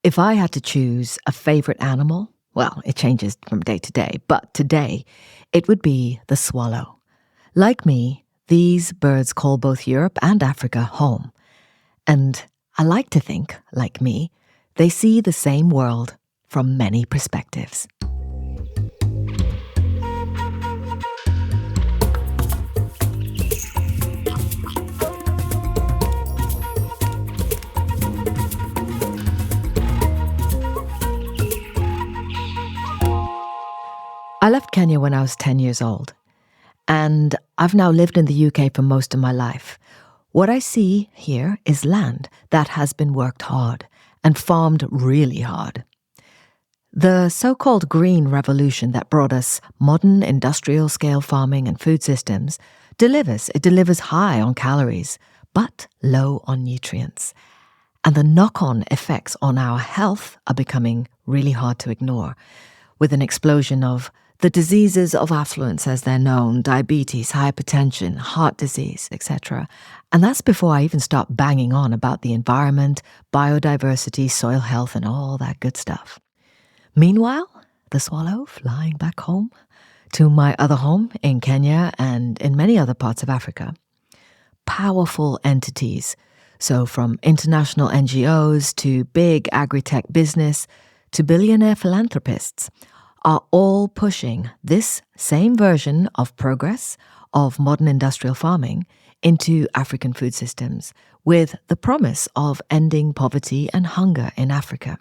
If I had to choose a favorite animal, well, it changes from day to day, but today it would be the swallow. Like me, these birds call both Europe and Africa home. And I like to think, like me, they see the same world from many perspectives. I left Kenya when I was 10 years old, and I've now lived in the UK for most of my life. What I see here is land that has been worked hard and farmed really hard. The so-called green revolution that brought us modern industrial-scale farming and food systems delivers. It delivers high on calories, but low on nutrients. And the knock-on effects on our health are becoming really hard to ignore, with an explosion of the diseases of affluence as they're known, diabetes, hypertension, heart disease, etc. And that's before I even start banging on about the environment, biodiversity, soil health, and all that good stuff. Meanwhile, the swallow flying back home to my other home in Kenya and in many other parts of Africa. Powerful entities, so from international NGOs to big agri-tech business to billionaire philanthropists, are all pushing this same version of progress of modern industrial farming into African food systems with the promise of ending poverty and hunger in Africa.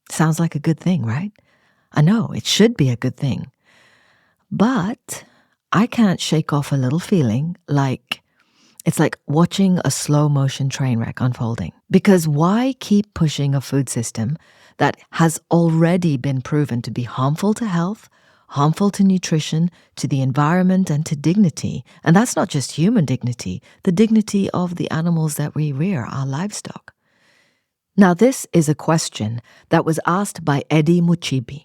Sounds like a good thing, right? I know, it should be a good thing. But I can't shake off a little feeling like it's like watching a slow-motion train wreck unfolding. Because why keep pushing a food system that has already been proven to be harmful to health, harmful to nutrition, to the environment, and to dignity? And that's not just human dignity, the dignity of the animals that we rear, our livestock. Now, this is a question that was asked by Edie Mukiibi.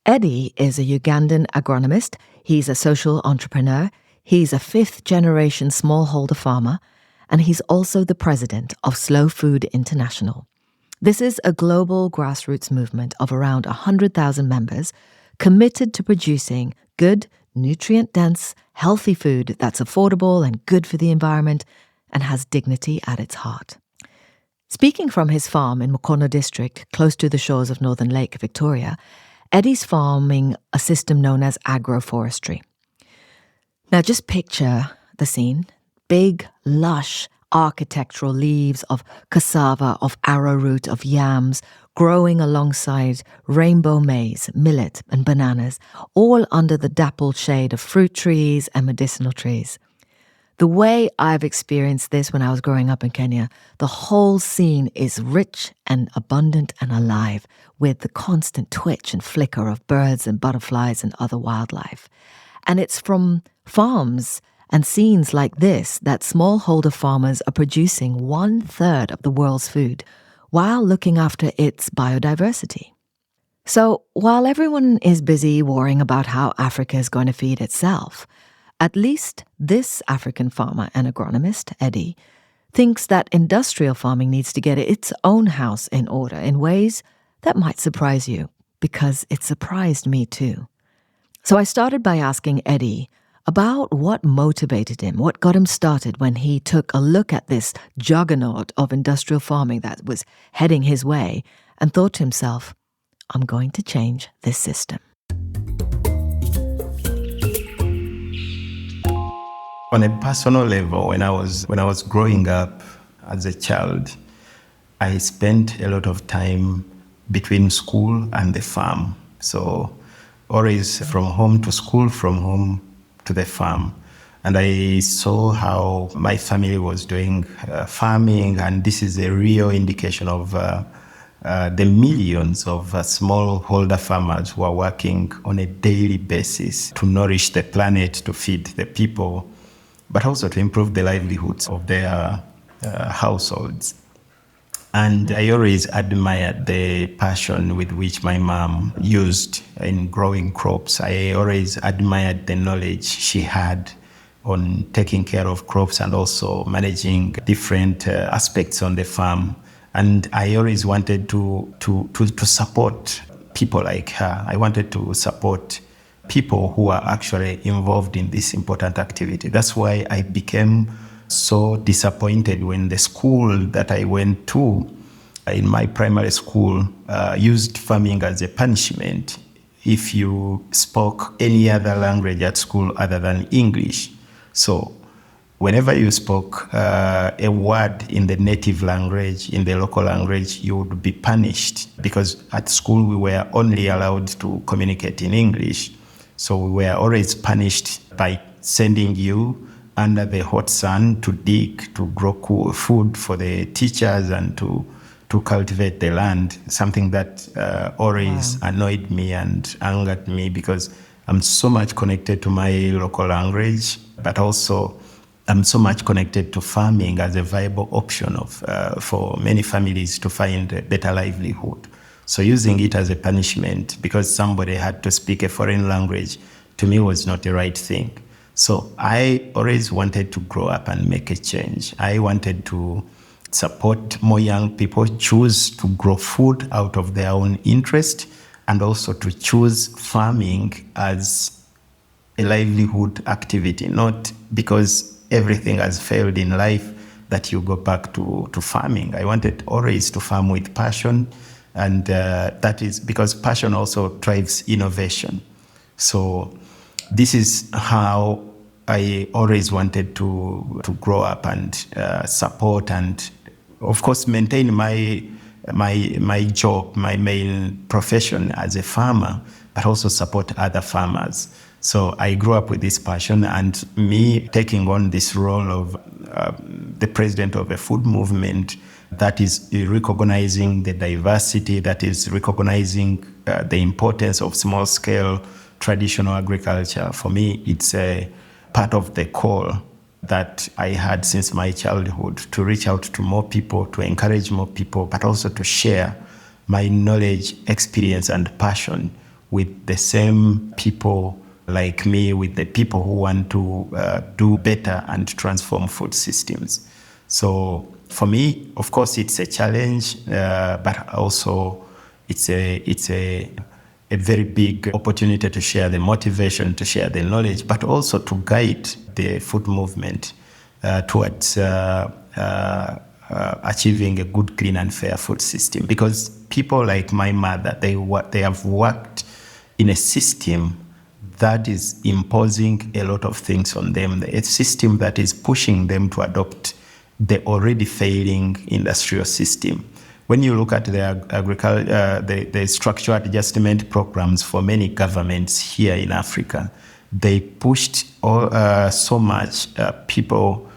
Edie is a Ugandan agronomist. He's a social entrepreneur. He's a fifth-generation smallholder farmer, and he's also the president of Slow Food International. This is a global grassroots movement of around 100,000 members committed to producing good, nutrient-dense, healthy food that's affordable and good for the environment and has dignity at its heart. Speaking from his farm in Mukono district, close to the shores of Northern Lake Victoria, Eddie's farming a system known as agroforestry. Now just picture the scene. Big, lush, architectural leaves of cassava, of arrowroot, of yams, growing alongside rainbow maize, millet and bananas, all under the dappled shade of fruit trees and medicinal trees. The way I've experienced this when I was growing up in Kenya, the whole scene is rich and abundant and alive with the constant twitch and flicker of birds and butterflies and other wildlife. And it's from farms and scenes like this that smallholder farmers are producing 1/3 of the world's food while looking after its biodiversity. So while everyone is busy worrying about how Africa is going to feed itself, at least this African farmer and agronomist, Edie, thinks that industrial farming needs to get its own house in order in ways that might surprise you, because it surprised me too. So I started by asking Edie about what motivated him, what got him started when he took a look at this juggernaut of industrial farming that was heading his way and thought to himself, I'm going to change this system. On a personal level, when I was growing up as a child, I spent a lot of time between school and the farm. So always from home to school, from home to the farm. And I saw how my family was doing farming, and this is a real indication of the millions of smallholder farmers who are working on a daily basis to nourish the planet, to feed the people, but also to improve the livelihoods of their households. And I always admired the passion with which my mom used in growing crops. I always admired the knowledge she had on taking care of crops and also managing different aspects on the farm And I always wanted to support people like her. I wanted to support people who are actually involved in this important activity. That's why I became so disappointed when the school that I went to, in my primary school, used farming as a punishment if you spoke any other language at school other than English. So whenever you spoke a word in the native language, in the local language, you would be punished, because at school we were only allowed to communicate in English. So we were always punished by sending you under the hot sun to dig, to grow food for the teachers, and to cultivate the land, something that always annoyed me and angered me, because I'm so much connected to my local language, but also I'm so much connected to farming as a viable option for many families to find a better livelihood. So using it as a punishment because somebody had to speak a foreign language, to me was not the right thing. So I always wanted to grow up and make a change. I wanted to support more young people choose to grow food out of their own interest, and also to choose farming as a livelihood activity, not because everything has failed in life that you go back to farming. I wanted always to farm with passion, and that is because passion also drives innovation. So this is how I always wanted to grow up and support and, of course, maintain my job, my main profession as a farmer, but also support other farmers. So I grew up with this passion, and me taking on this role of the president of a food movement that is recognizing the diversity, that is recognizing the importance of small-scale traditional agriculture. For me, it's a part of the call that I had since my childhood, to reach out to more people, to encourage more people, but also to share my knowledge, experience, and passion with the same people like me, with the people who want to do better and transform food systems. So for me, of course, it's a challenge, but also it's a very big opportunity to share the motivation, to share the knowledge, but also to guide the food movement towards achieving a good, clean, and fair food system. Because people like my mother, they have worked in a system that is imposing a lot of things on them, a system that is pushing them to adopt the already failing industrial system. When you look at the structural adjustment programs for many governments here in Africa, they pushed so much people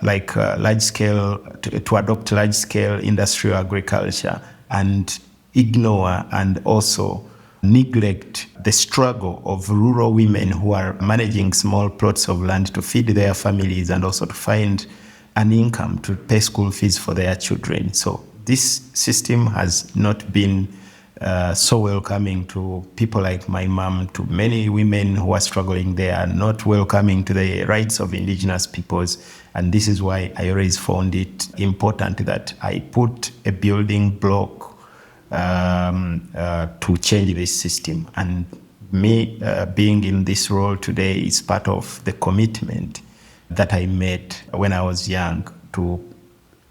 large-scale to adopt large-scale industrial agriculture, and ignore and also neglect the struggle of rural women who are managing small plots of land to feed their families and also to find an income to pay school fees for their children. So this system has not been so welcoming to people like my mom, to many women who are struggling. They are not welcoming to the rights of indigenous peoples. And this is why I always found it important that I put a building block to change this system. And me being in this role today is part of the commitment that I made when I was young to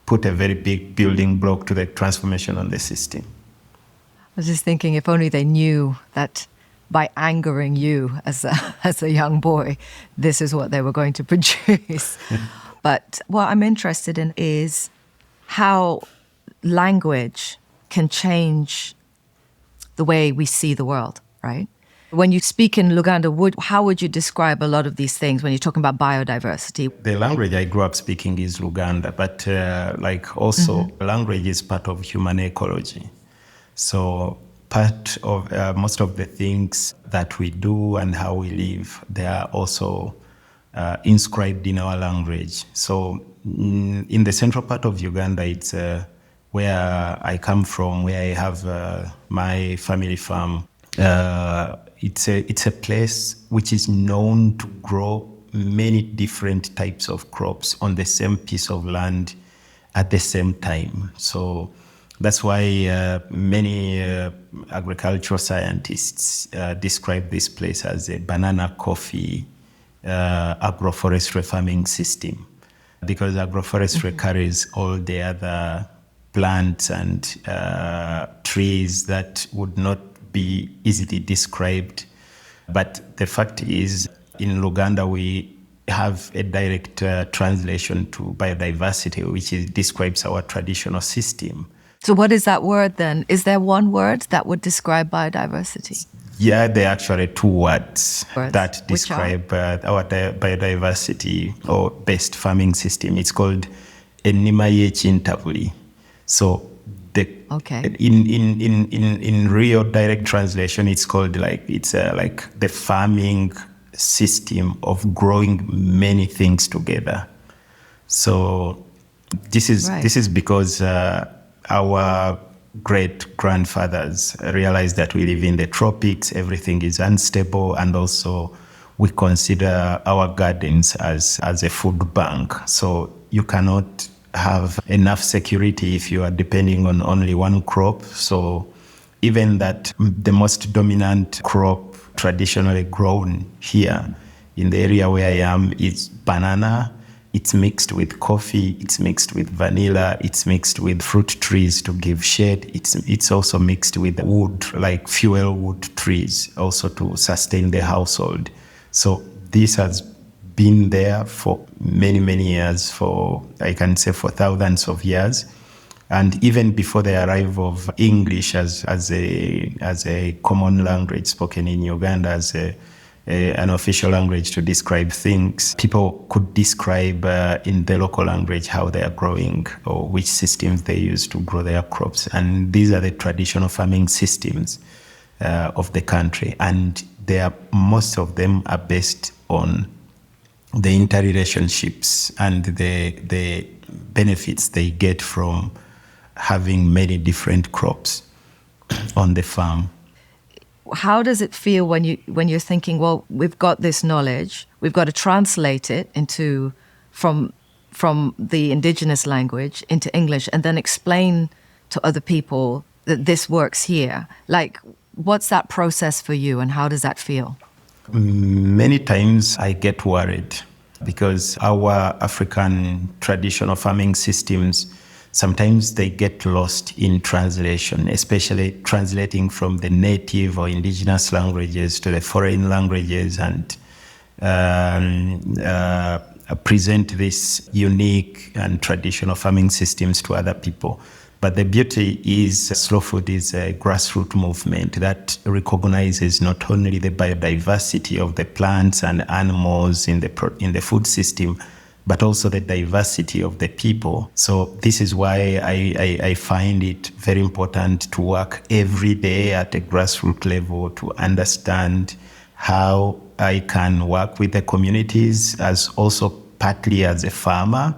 put a very big building block to the transformation on the system. I was just thinking, if only they knew that by angering you as a young boy, this is what they were going to produce. But what I'm interested in is how language can change the way we see the world, right? When you speak in Luganda, how would you describe a lot of these things when you're talking about biodiversity? The language I grew up speaking is Luganda, but language is part of human ecology. So part of most of the things that we do and how we live, they are also inscribed in our language. So in the central part of Uganda, it's where I come from, where I have my family farm. It's a place which is known to grow many different types of crops on the same piece of land. at the same time. So that's why many agricultural scientists describe this place as a banana coffee agroforestry farming system, because agroforestry carries all the other plants and trees that would not be easily described. But the fact is, in Uganda, we have a direct translation to biodiversity, which describes our traditional system. So what is that word then? Is there one word that would describe biodiversity? Yeah, there are actually two words that Which are? describe our biodiversity or best farming system. It's called Enimaye Chintavuli. So the Okay. in real direct translation, it's called like the farming system of growing many things together. So this is because our great grandfathers realized that we live in the tropics, everything is unstable, and also we consider our gardens as a food bank. So you cannot have enough security if you are depending on only one crop. So even that the most dominant crop traditionally grown here in the area where I am is banana. It's mixed with coffee, it's mixed with vanilla, it's mixed with fruit trees to give shade. It's also mixed with wood, like fuel wood trees, also to sustain the household. So this has been there for many, many years, I can say for thousands of years. And even before the arrival of English as a common language spoken in Uganda, as an official language to describe things, people could describe in the local language how they are growing or which systems they use to grow their crops. And these are the traditional farming systems of the country. And most of them are based on the interrelationships and the benefits they get from having many different crops on the farm. How does it feel when you're thinking, well, we've got this knowledge, we've got to translate it from the indigenous language into English, and then explain to other people that this works here? Like, what's that process for you, and how does that feel? Many times I get worried because our African traditional farming systems, sometimes they get lost in translation, especially translating from the native or indigenous languages to the foreign languages, and present these unique and traditional farming systems to other people. But the beauty is Slow Food is a grassroots movement that recognizes not only the biodiversity of the plants and animals in the food system, but also the diversity of the people. So this is why I find it very important to work every day at a grassroots level to understand how I can work with the communities, as also partly as a farmer,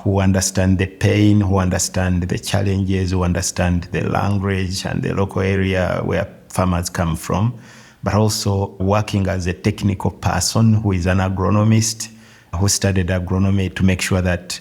who understand the pain, who understand the challenges, who understand the language and the local area where farmers come from, but also working as a technical person who is an agronomist, who studied agronomy, to make sure that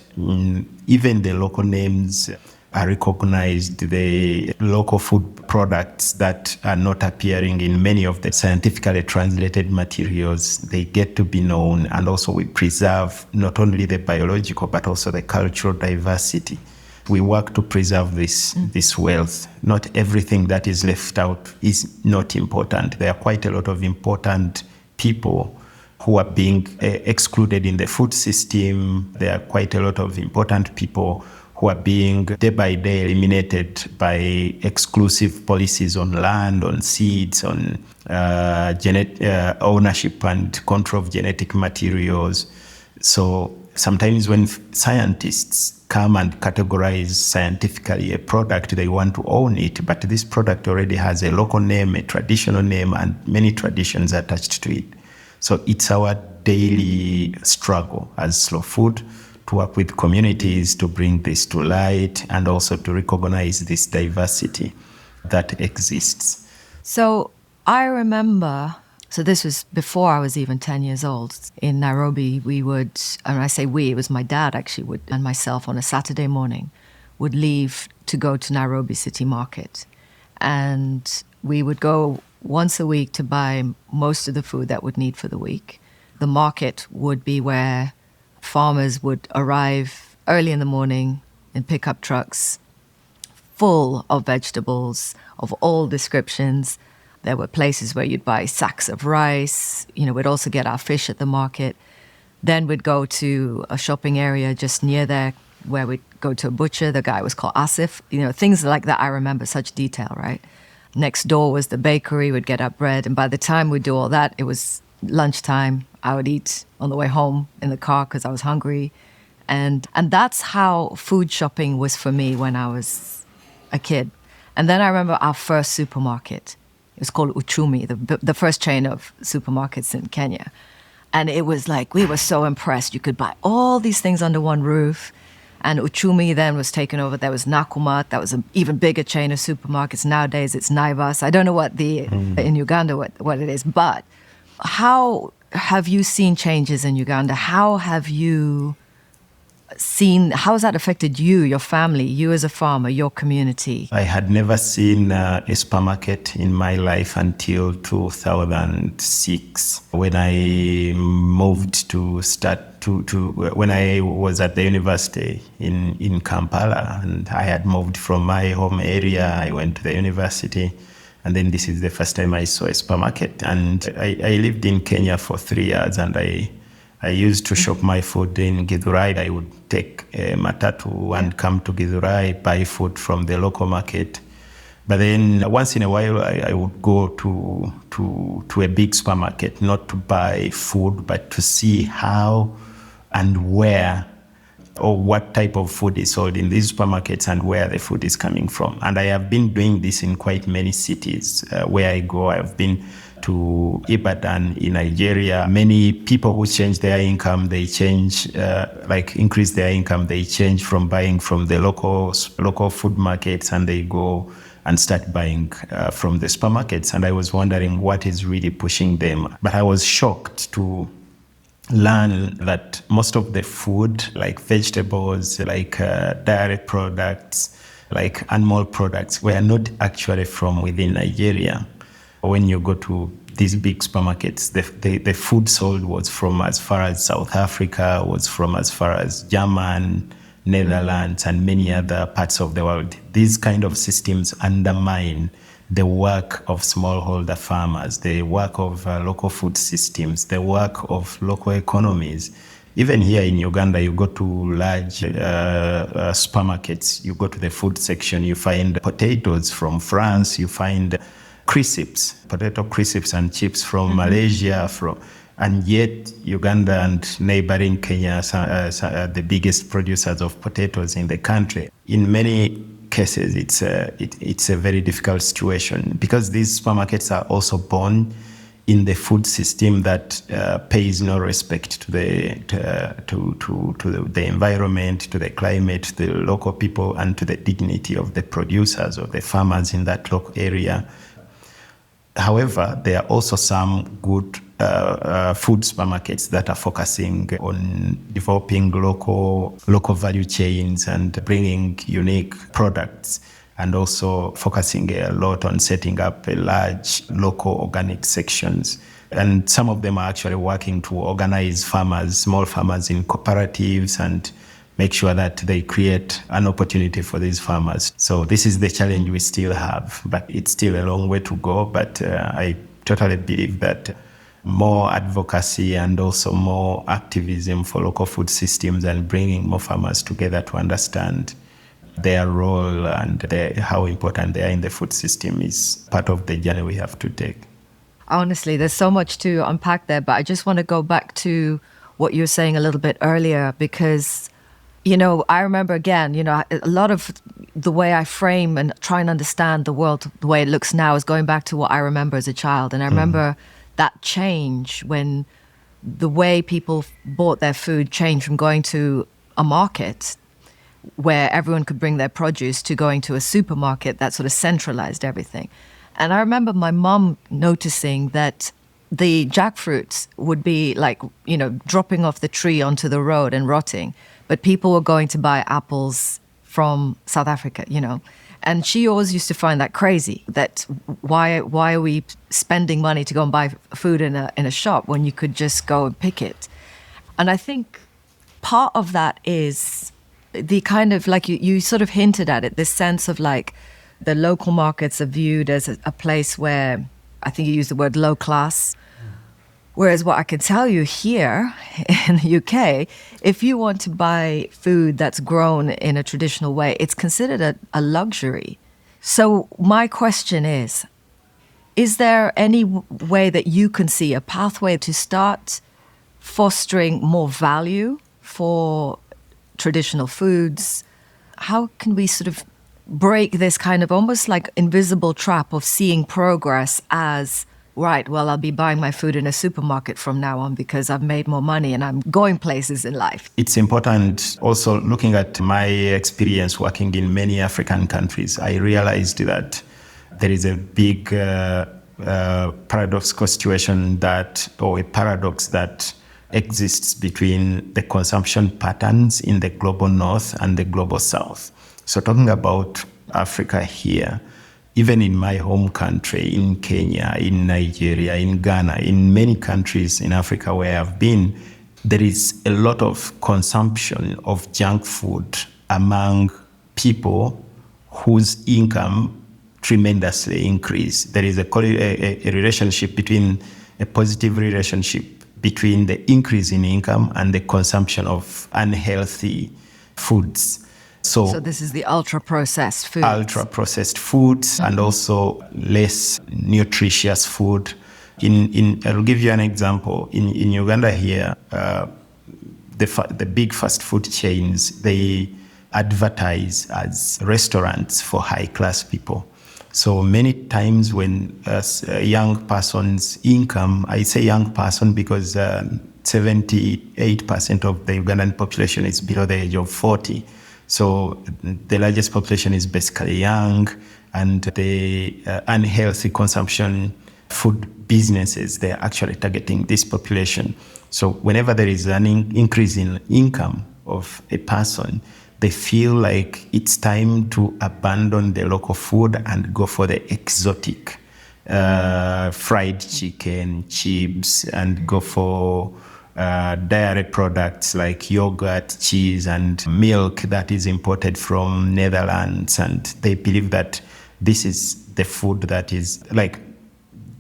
even the local names are recognized, the local food products that are not appearing in many of the scientifically translated materials, they get to be known. And also we preserve not only the biological, but also the cultural diversity. We work to preserve this wealth. Not everything that is left out is not important. There are quite a lot of important people who are being excluded in the food system. There are quite a lot of important people who are being day by day eliminated by exclusive policies on land, on seeds, on ownership and control of genetic materials. So sometimes when scientists come and categorize scientifically a product, they want to own it, but this product already has a local name, a traditional name, and many traditions attached to it. So it's our daily struggle as Slow Food to work with communities to bring this to light and also to recognize this diversity that exists. So I remember So this was before I was even 10 years old. In Nairobi, we would, and I say we, it was my dad actually would, and myself on a Saturday morning, would leave to go to Nairobi City Market. And we would go once a week to buy most of the food that we'd need for the week. The market would be where farmers would arrive early in the morning in pickup trucks full of vegetables of all descriptions. There were places where you'd buy sacks of rice. We'd also get our fish at the market. Then we'd go to a shopping area just near there where we'd go to a butcher. The guy was called Asif. Things like that I remember, such detail, right? Next door was the bakery. We'd get our bread. And by the time we'd do all that, it was lunchtime. I would eat on the way home in the car because I was hungry. And that's how food shopping was for me when I was a kid. And then I remember our first supermarket. It was called Uchumi, the first chain of supermarkets in Kenya. And it was like, we were so impressed. You could buy all these things under one roof. And Uchumi then was taken over. There was Nakumatt. That was an even bigger chain of supermarkets. Nowadays, it's Naivas. I don't know what in Uganda what it is. But how have you seen changes in Uganda? How have you how has that affected you, your family, you as a farmer, your community? I had never seen a supermarket in my life until 2006 when I moved to when I was at the university in Kampala, and I had moved from my home area. I went to the university, and then this is the first time I saw a supermarket. And I lived in Kenya for 3 years, and I used to shop my food in Githurai. I would take a matatu and come to Githurai, buy food from the local market. But then once in a while, I would go to a big supermarket, not to buy food, but to see how and where or what type of food is sold in these supermarkets and where the food is coming from. And I have been doing this in quite many cities where I go. I have been to Ibadan in Nigeria. Many people who change their income, they change, increase their income, they change from buying from the local food markets, and they go and start buying from the supermarkets. And I was wondering what is really pushing them. But I was shocked to learn that most of the food, like vegetables, like dairy products, like animal products, were not actually from within Nigeria. When you go to these big supermarkets, the food sold was from as far as South Africa, was from as far as Germany, Netherlands, and many other parts of the world. These kind of systems undermine the work of smallholder farmers, the work of local food systems, the work of local economies. Even here in Uganda, you go to large supermarkets, you go to the food section, you find potatoes from France, you find potato crisps and chips from Malaysia, and yet Uganda and neighboring Kenya are the biggest producers of potatoes in the country. In many cases, it's a very difficult situation because these supermarkets are also born in the food system that pays no respect to the environment, to the climate, to the local people, and to the dignity of the producers or the farmers in that local area. However, there are also some good food supermarkets that are focusing on developing local value chains and bringing unique products, and also focusing a lot on setting up a large local organic sections. And some of them are actually working to organize small farmers in cooperatives and make sure that they create an opportunity for these farmers. So this is the challenge we still have, but it's still a long way to go. But I totally believe that more advocacy and also more activism for local food systems and bringing more farmers together to understand their role and how important they are in the food system is part of the journey we have to take. Honestly, there's so much to unpack there, but I just want to go back to what you were saying a little bit earlier, because I remember again, a lot of the way I frame and try and understand the world the way it looks now is going back to what I remember as a child. And I remember that change when the way people bought their food changed from going to a market where everyone could bring their produce to going to a supermarket that sort of centralized everything. And I remember my mom noticing that the jackfruits would be like, dropping off the tree onto the road and rotting. But people were going to buy apples from South Africa. And she always used to find that crazy, that why are we spending money to go and buy food in a shop when you could just go and pick it? And I think part of that is the kind of, like you sort of hinted at it, this sense of like the local markets are viewed as a place where, I think you used the word low class. Whereas what I can tell you here in the UK, if you want to buy food that's grown in a traditional way, it's considered a luxury. So my question is there any way that you can see a pathway to start fostering more value for traditional foods? How can we sort of break this kind of almost like invisible trap of seeing progress as, right, well, I'll be buying my food in a supermarket from now on because I've made more money and I'm going places in life? It's important also looking at my experience working in many African countries. I realized that there is a big paradoxical situation or a paradox that exists between the consumption patterns in the global north and the global south. So talking about Africa here, even in my home country, in Kenya, in Nigeria, in Ghana, in many countries in Africa where I've been, there is a lot of consumption of junk food among people whose income tremendously increased. There is a positive relationship between the increase in income and the consumption of unhealthy foods. So this is the ultra-processed foods. Ultra-processed foods and also less nutritious food. I'll give you an example. In Uganda here, the big fast food chains, they advertise as restaurants for high-class people. So many times when a young person's income, I say young person because 78% of the Ugandan population is below the age of 40. So the largest population is basically young, and the unhealthy consumption food businesses, they're actually targeting this population. So whenever there is an increase in income of a person, they feel like it's time to abandon the local food and go for the exotic fried chicken, chips, and go for dairy products like yogurt, cheese, and milk that is imported from Netherlands. And they believe that this is the food that is like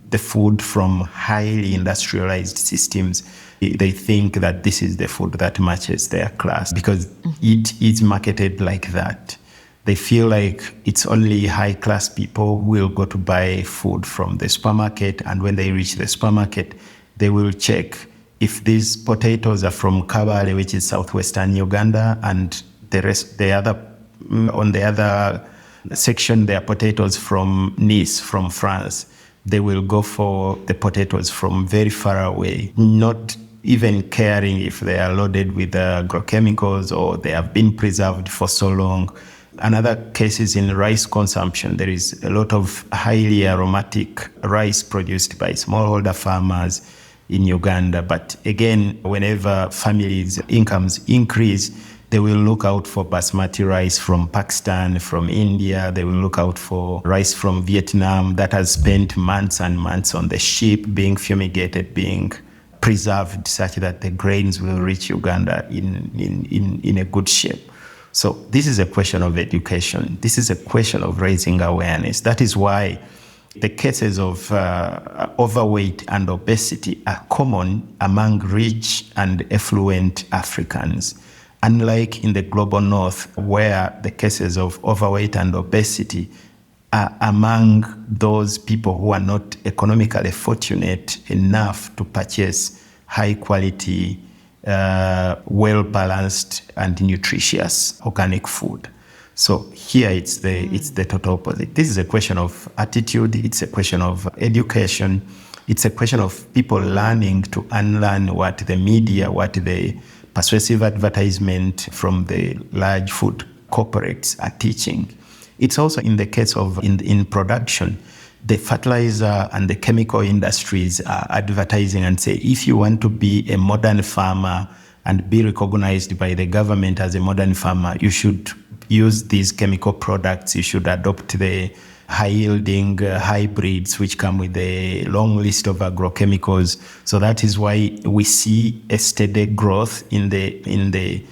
the food from highly industrialized systems. They think that this is the food that matches their class because it is marketed like that. They feel like it's only high-class people who will go to buy food from the supermarket, and when they reach the supermarket, they will check if these potatoes are from Kabale, which is southwestern Uganda, and on the other section, there are potatoes from Nice, from France. They will go for the potatoes from very far away, not even caring if they are loaded with agrochemicals or they have been preserved for so long. Another case is in rice consumption. There is a lot of highly aromatic rice produced by smallholder farmers in Uganda. But again, whenever families' incomes increase, they will look out for basmati rice from Pakistan, from India. They will look out for rice from Vietnam that has spent months and months on the ship, being fumigated, being preserved such that the grains will reach Uganda in a good shape. So this is a question of education. This is a question of raising awareness. That is why the cases of overweight and obesity are common among rich and affluent Africans. Unlike in the global north, where the cases of overweight and obesity are among those people who are not economically fortunate enough to purchase high quality, well-balanced and nutritious organic food. So here it's the total opposite. This is a question of attitude. It's a question of education. It's a question of people learning to unlearn what the media, what the persuasive advertisement from the large food corporates are teaching. It's also in the case of in production. the fertilizer and the chemical industries are advertising and say, if you want to be a modern farmer and be recognized by the government as a modern farmer, you should use these chemical products. You should adopt the high-yielding hybrids, which come with a long list of agrochemicals. So that is why we see a steady growth in the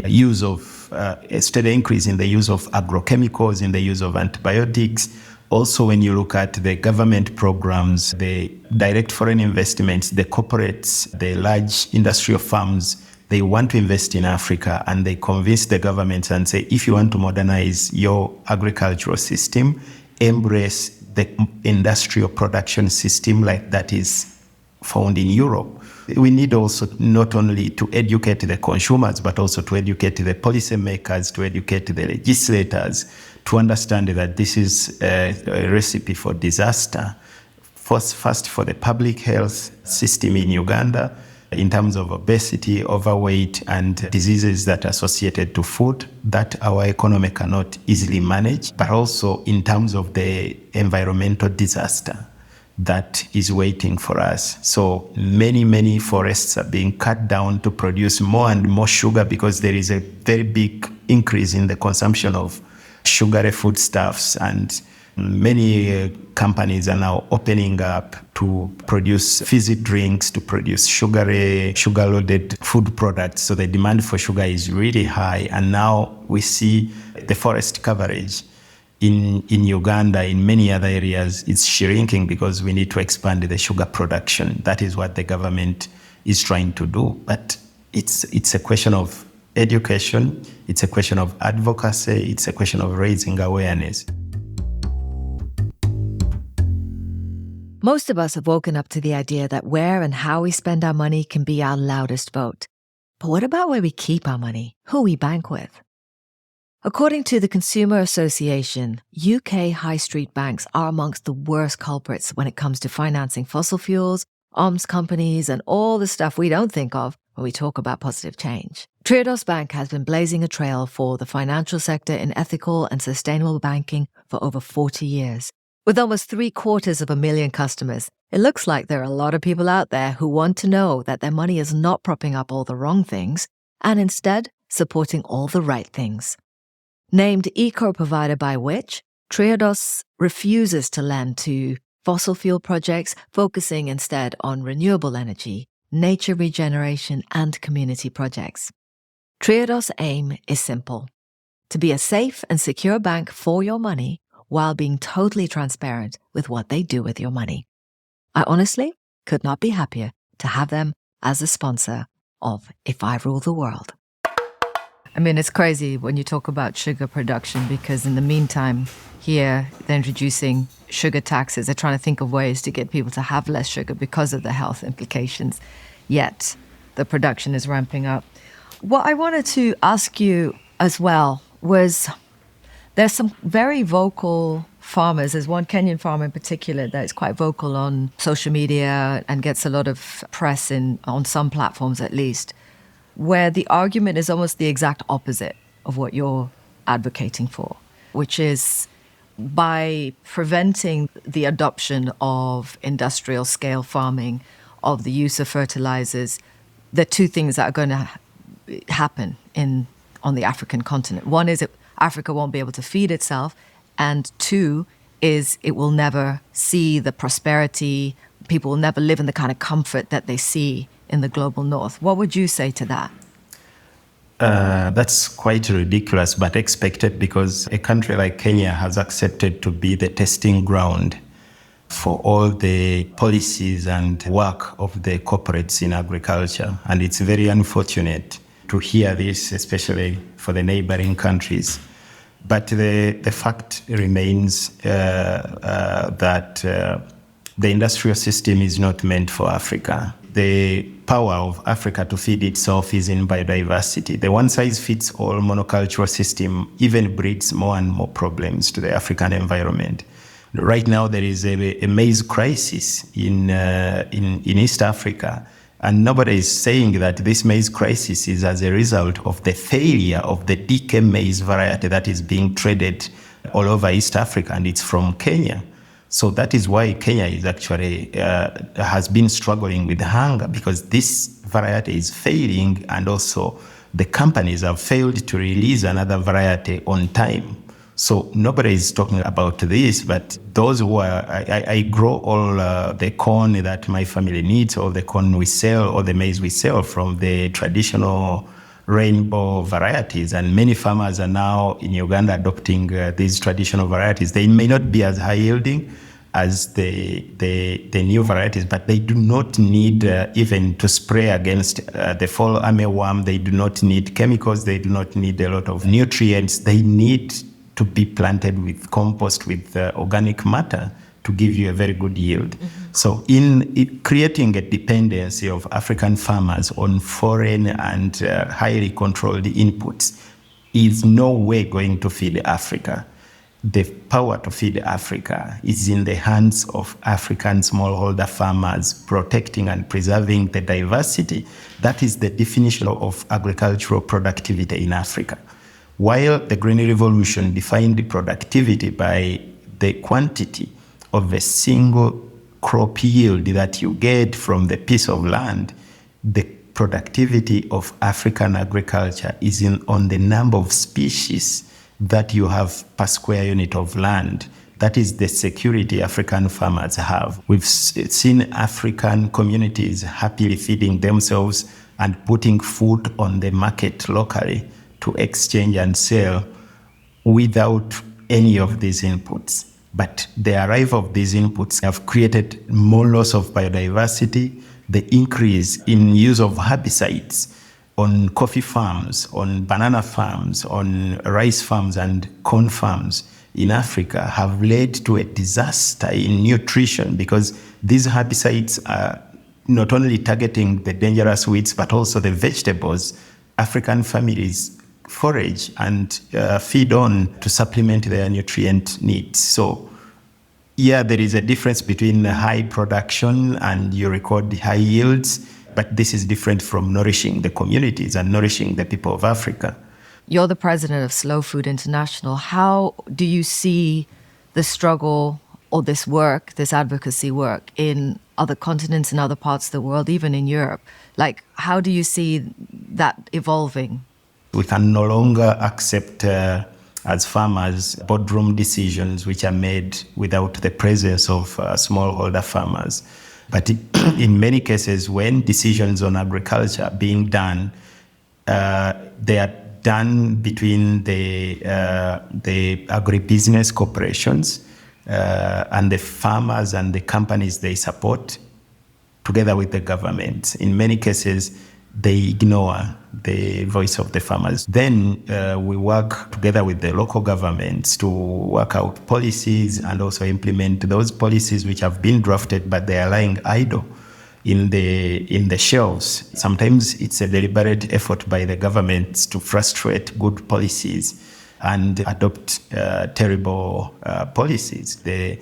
use of a steady increase in the use of agrochemicals, in the use of antibiotics. Also, when you look at the government programs, the direct foreign investments, the corporates, the large industrial firms, they want to invest in Africa, and they convince the governments and say, if you want to modernize your agricultural system, embrace the industrial production system like that is found in Europe. We need also not only to educate the consumers, but also to educate the policymakers, to educate the legislators, to understand that this is a recipe for disaster. First for the public health system in Uganda, in terms of obesity, overweight, and diseases that are associated to food that our economy cannot easily manage, but also in terms of the environmental disaster that is waiting for us. So many forests are being cut down to produce more and more sugar, because there is a very big increase in the consumption of sugary foodstuffs, and many companies are now opening up to produce fizzy drinks, to produce sugar-loaded food products. So the demand for sugar is really high. And now we see the forest coverage in Uganda, in many other areas, it's shrinking because we need to expand the sugar production. That is what the government is trying to do. But it's a question of education, it's a question of advocacy, it's a question of raising awareness. Most of us have woken up to the idea that where and how we spend our money can be our loudest vote. But what about where we keep our money, who we bank with? According to the Consumer Association, UK high street banks are amongst the worst culprits when it comes to financing fossil fuels, arms companies, and all the stuff we don't think of when we talk about positive change. Triodos Bank has been blazing a trail for the financial sector in ethical and sustainable banking for over 40 years. With almost 750,000 customers, it looks like there are a lot of people out there who want to know that their money is not propping up all the wrong things and instead supporting all the right things. Named eco-provider by Which, Triodos refuses to lend to fossil fuel projects, focusing instead on renewable energy, nature regeneration, and community projects. Triodos' aim is simple: to be a safe and secure bank for your money while being totally transparent with what they do with your money. I honestly could not be happier to have them as a sponsor of If I Rule the World. I mean, it's crazy when you talk about sugar production, because in the meantime, here they're introducing sugar taxes. They're trying to think of ways to get people to have less sugar because of the health implications. Yet the production is ramping up. What I wanted to ask you as well was, there's some very vocal farmers. There's one Kenyan farmer in particular that is quite vocal on social media and gets a lot of press on some platforms at least, where the argument is almost the exact opposite of what you're advocating for, which is by preventing the adoption of industrial scale farming, of the use of fertilizers, there are two things that are going to happen on the African continent. One is Africa won't be able to feed itself, and two is it will never see the prosperity. People will never live in the kind of comfort that they see in the global north. What would you say to that? That's quite ridiculous, but expected, because a country like Kenya has accepted to be the testing ground for all the policies and work of the corporates in agriculture. And it's very unfortunate to hear this, especially for the neighboring countries. But the fact remains that the industrial system is not meant for Africa. The power of Africa to feed itself is in biodiversity. The one-size-fits-all monocultural system even breeds more and more problems to the African environment. Right now, there is a maize crisis in East Africa, and nobody is saying that this maize crisis is as a result of the failure of the DK maize variety that is being traded all over East Africa, and it's from Kenya. So that is why Kenya is actually has been struggling with hunger, because this variety is failing, and also the companies have failed to release another variety on time. So nobody is talking about this, but those who are, I grow all the corn that my family needs, or the corn we sell, or the maize we sell from the traditional rainbow varieties. And many farmers are now in Uganda adopting these traditional varieties. They may not be as high yielding as the new varieties, but they do not need even to spray against the fall armyworm. They do not need chemicals. They do not need a lot of nutrients. They need to be planted with compost, with organic matter, to give you a very good yield. Mm-hmm. So in creating a dependency of African farmers on foreign and highly controlled inputs is no way going to feed Africa. The power to feed Africa is in the hands of African smallholder farmers, protecting and preserving the diversity. That is the definition of agricultural productivity in Africa. While the Green Revolution defined productivity by the quantity of a single crop yield that you get from the piece of land, the productivity of African agriculture is on the number of species that you have per square unit of land. That is the security African farmers have. We've seen African communities happily feeding themselves and putting food on the market locally to exchange and sell without any of these inputs. But the arrival of these inputs have created more loss of biodiversity, the increase in use of herbicides on coffee farms, on banana farms, on rice farms and corn farms in Africa have led to a disaster in nutrition, because these herbicides are not only targeting the dangerous weeds, but also the vegetables African families forage and feed on to supplement their nutrient needs. So yeah, there is a difference between high production and you record high yields, but this is different from nourishing the communities and nourishing the people of Africa. You're the president of Slow Food International. How do you see the struggle or this work, this advocacy work in other continents and other parts of the world, even in Europe? Like, how do you see that evolving? We can no longer accept as farmers boardroom decisions which are made without the presence of smallholder farmers. But in many cases, when decisions on agriculture are being done, they are done between the agribusiness corporations and the farmers and the companies they support, together with the government. In many cases, they ignore the voice of the farmers. Then we work together with the local governments to work out policies and also implement those policies which have been drafted, but they are lying idle in the shelves. Sometimes it's a deliberate effort by the governments to frustrate good policies and adopt terrible policies. The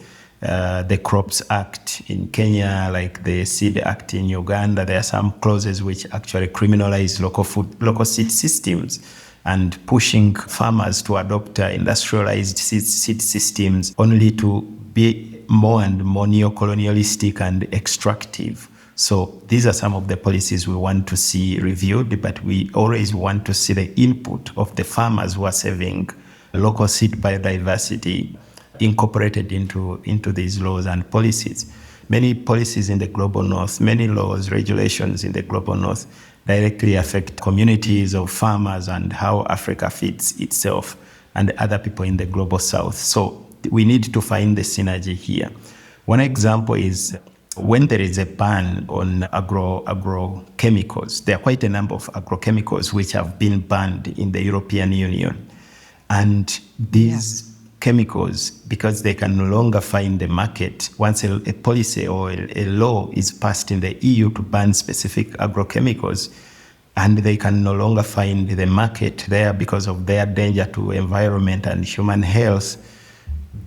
Crops Act in Kenya, like the Seed Act in Uganda, there are some clauses which actually criminalize local seed systems and pushing farmers to adopt industrialized seed systems, only to be more and more neo-colonialistic and extractive. So these are some of the policies we want to see reviewed, but we always want to see the input of the farmers who are saving local seed biodiversity incorporated into these laws and policies. Many policies in the global north, many laws, regulations in the global north directly affect communities of farmers and how Africa feeds itself and other people in the global south. So we need to find the synergy here. One example is when there is a ban on agrochemicals. There are quite a number of agrochemicals which have been banned in the European Union. And these chemicals, because they can no longer find the market, once a policy or a law is passed in the EU to ban specific agrochemicals, and they can no longer find the market there because of their danger to environment and human health,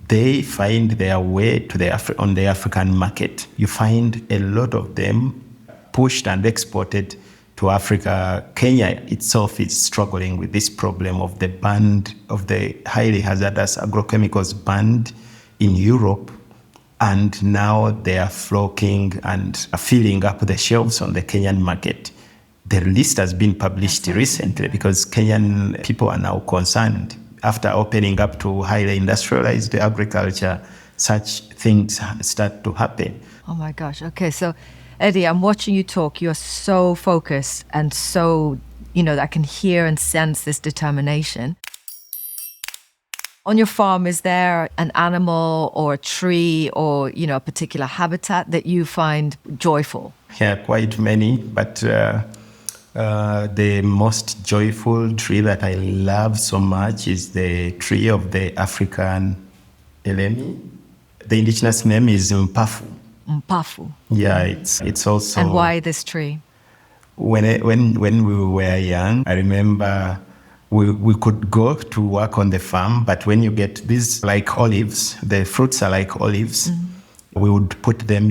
they find their way to on the African market. You find a lot of them pushed and exported to Africa. Kenya itself is struggling with this problem of the highly hazardous agrochemicals banned in Europe And now they are flocking and filling up the shelves on the Kenyan market. The list has been published recently because Kenyan people are now concerned. After opening up to highly industrialized agriculture, such things start to happen. Oh my gosh. Okay, so Eddie, I'm watching you talk. You're so focused and so, I can hear and sense this determination. On your farm, is there an animal or a tree or, a particular habitat that you find joyful? Yeah, quite many, but the most joyful tree that I love so much is the tree of the African elemi. The indigenous name is Mpafu. Mpafu. Yeah, it's also. And why this tree? When we were young, I remember we could go to work on the farm, but when you get these like olives, the fruits are like olives, we would put them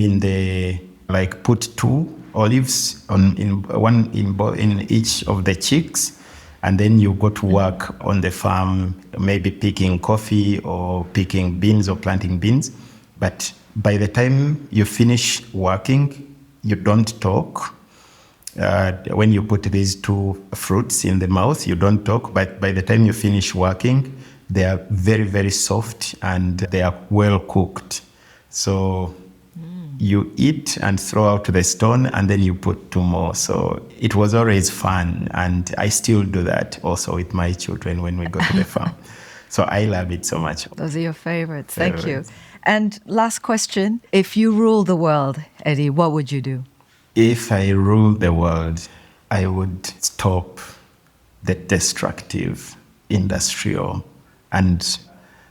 put two olives in each of the cheeks, and then you go to work on the farm, maybe picking coffee or picking beans or planting beans. But by the time you finish working, you don't talk. When you put these two fruits in the mouth, you don't talk, but by the time you finish working, they are very, very soft and they are well cooked. So you eat and throw out the stone and then you put two more. So it was always fun, and I still do that also with my children when we go to the farm. So I love it so much. Those are your favorites. Thank you. And last question, if you rule the world, Eddie, what would you do? If I rule the world, I would stop the destructive industrial and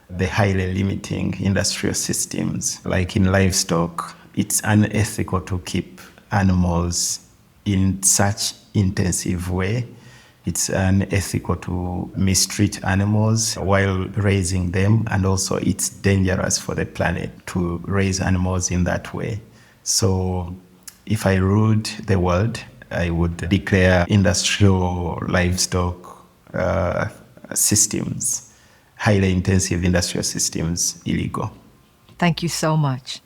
the highly limiting industrial systems. Like in livestock, it's unethical to keep animals in such intensive way. It's unethical to mistreat animals while raising them, and also it's dangerous for the planet to raise animals in that way. So if I ruled the world, I would declare industrial livestock systems, highly intensive industrial systems, illegal. Thank you so much.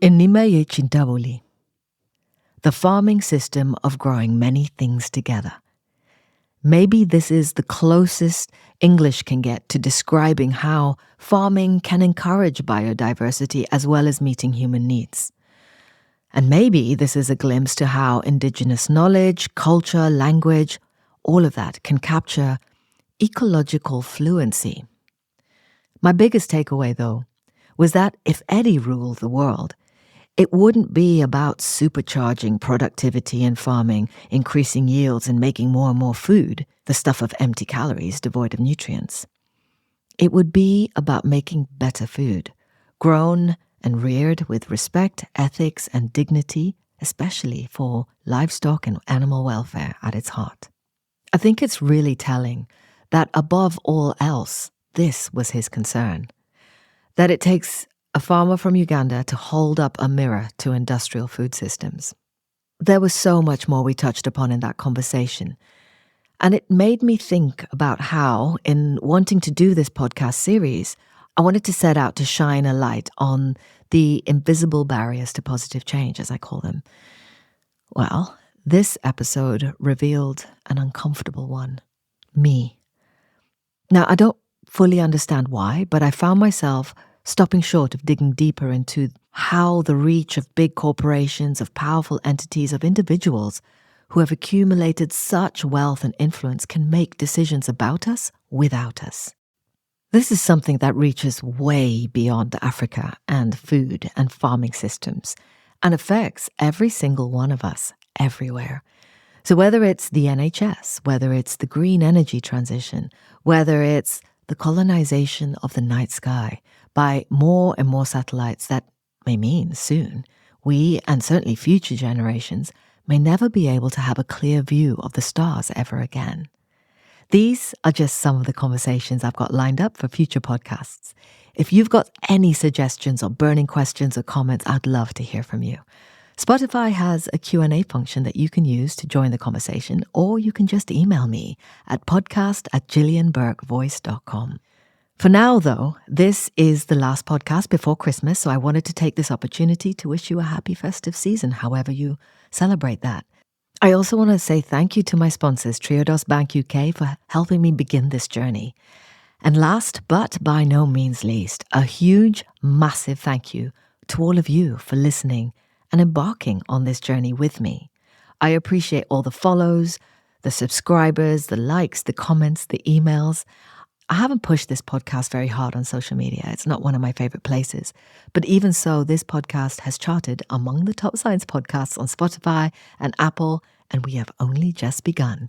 Inimeye Chintaboli, the farming system of growing many things together. Maybe this is the closest English can get to describing how farming can encourage biodiversity as well as meeting human needs. And maybe this is a glimpse to how indigenous knowledge, culture, language, all of that can capture ecological fluency. My biggest takeaway, though, was that if Eddie ruled the world, it wouldn't be about supercharging productivity in farming, increasing yields and making more and more food, the stuff of empty calories devoid of nutrients. It would be about making better food, grown and reared with respect, ethics, and dignity, especially for livestock and animal welfare at its heart. I think it's really telling that above all else, this was his concern. That it takes a farmer from Uganda to hold up a mirror to industrial food systems. There was so much more we touched upon in that conversation. And it made me think about how, in wanting to do this podcast series, I wanted to set out to shine a light on the invisible barriers to positive change, as I call them. Well, this episode revealed an uncomfortable one. Me. Now, I don't fully understand why, but I found myself stopping short of digging deeper into how the reach of big corporations, of powerful entities, of individuals who have accumulated such wealth and influence can make decisions about us without us. This is something that reaches way beyond Africa and food and farming systems and affects every single one of us everywhere. So whether it's the NHS, whether it's the green energy transition, whether it's the colonization of the night sky by more and more satellites that may mean soon we, and certainly future generations, may never be able to have a clear view of the stars ever again. These are just some of the conversations I've got lined up for future podcasts. If you've got any suggestions or burning questions or comments, I'd love to hear from you. Spotify has a Q&A function that you can use to join the conversation, or you can just email me at podcast@gillianburkevoice.com. For now, though, this is the last podcast before Christmas, so I wanted to take this opportunity to wish you a happy festive season, however you celebrate that. I also want to say thank you to my sponsors, Triodos Bank UK, for helping me begin this journey. And last, but by no means least, a huge, massive thank you to all of you for listening and embarking on this journey with me. I appreciate all the follows, the subscribers, the likes, the comments, the emails. I haven't pushed this podcast very hard on social media. It's not one of my favorite places. But even so, this podcast has charted among the top science podcasts on Spotify and Apple, and we have only just begun.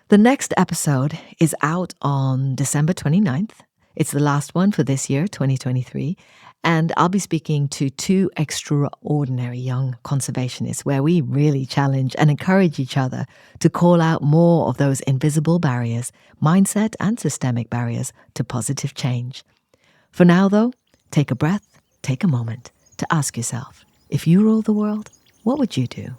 The next episode is out on December 29th. It's the last one for this year, 2023. And I'll be speaking to two extraordinary young conservationists where we really challenge and encourage each other to call out more of those invisible barriers, mindset and systemic barriers to positive change. For now, though, take a breath, take a moment to ask yourself, if you rule the world, what would you do?